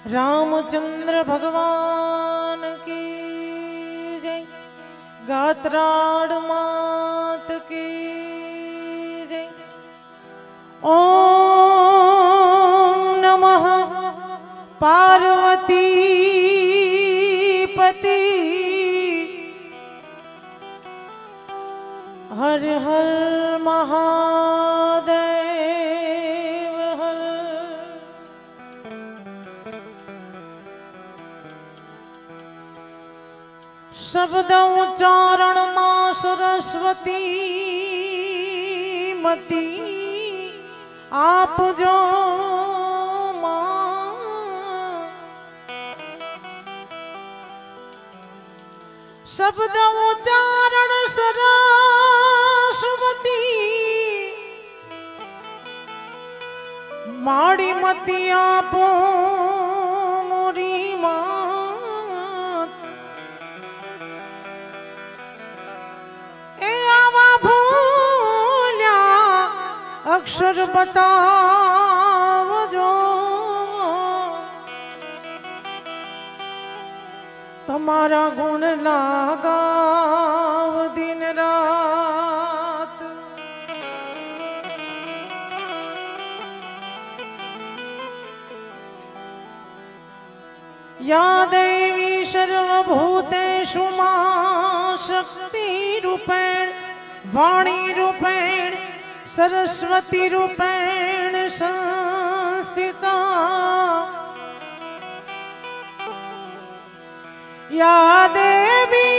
रामचंद्र भगवान की जय। गात्राड़ मात की जय। ओम नमः पार्वती पति। हर हर महादेव हर। शब्द उच्चारण मां सरस्वती मती आप जो मां। शब्द उच्चारण सरस्वती माड़ी मती आपो मोरी मात। ए आवा भूल्या अक्षर बतावजो। तमारा गुण लगाव दिन रात। या देवी सर्वभूतेषु मां शक्ति रूपेण वाणी रूपेण सरस्वती रूपेण संस्थिता। या देवी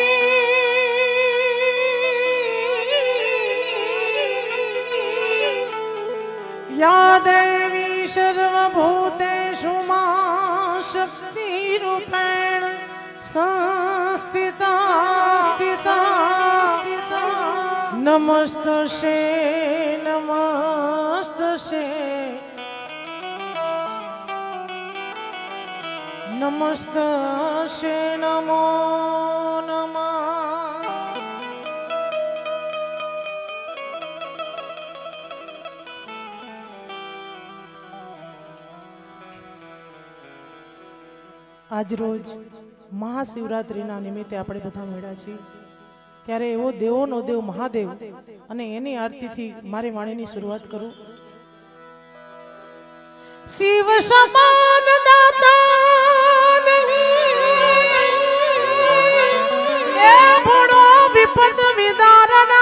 सर्वभूतेषु मां शक्ति रूपेण संस्थिता। नमस्तस्यै नमस्तस्यै नमस्तस्यै नमो नमः। आज रोज महाशिवरात्रिना निमित्ते આપણે બધા મળ્યા છીએ ત્યારે એવો દેવોનો દેવ મહાદેવ અને એની આરતીથી મારી વાણીની શરૂઆત કરું। શિવ સમાન દાતા નહીં એ ભોળો વિપત વિદારણહાર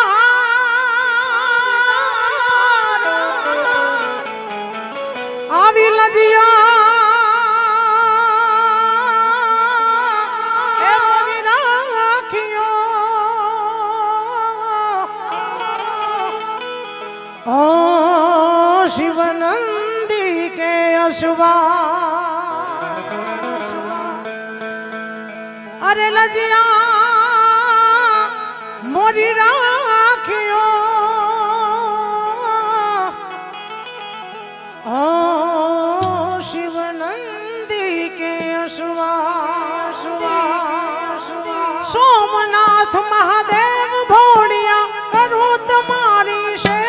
આવી લજિયા शिवनंदी के अश्वा। अरे लजिया मोरी राखियो शिवनंदी के अश्वा। सोमनाथ महादेव भोड़िया करूं तुम्हारी सेव।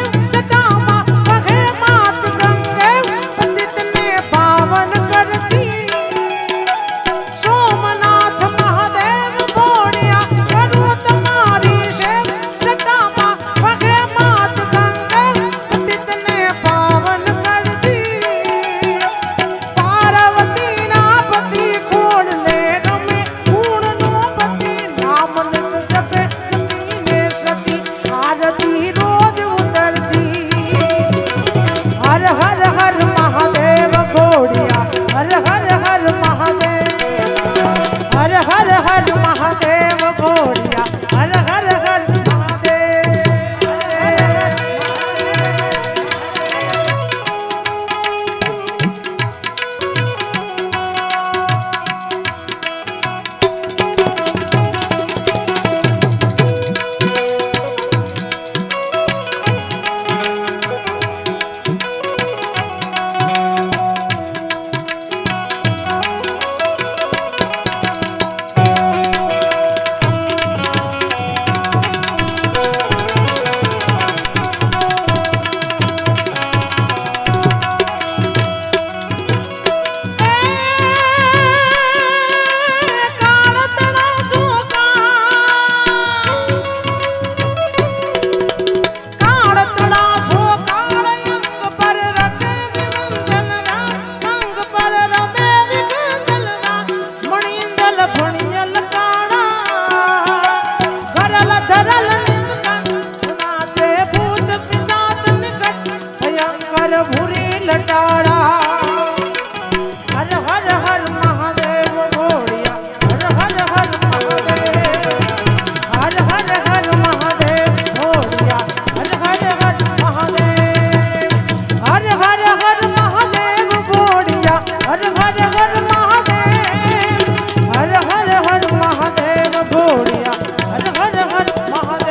कर भूरी लटाड़ा हर हर हर महादेव भोड़िया हर हर हर महादेव हर हर हर महादेव भोड़िया हर हर हर महादेव हर हर हर महादेव भोड़िया हर हर हर महादेव हर हर हर महादेव भोड़िया हर हर हर महादेव।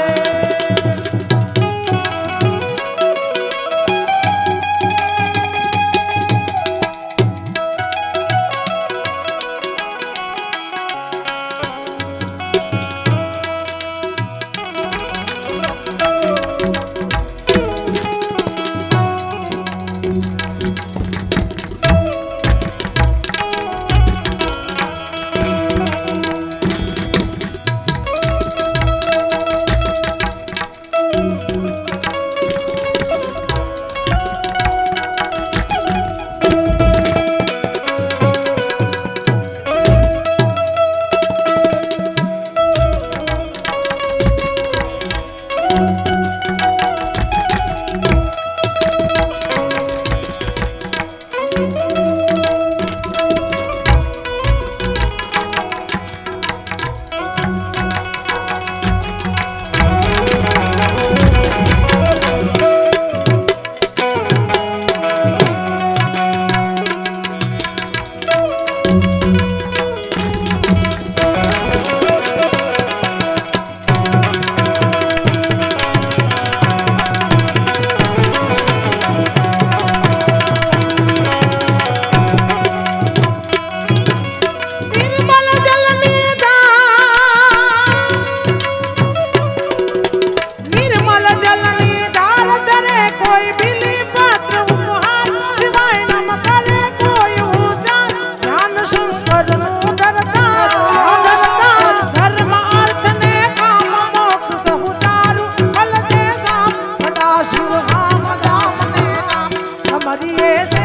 Yes.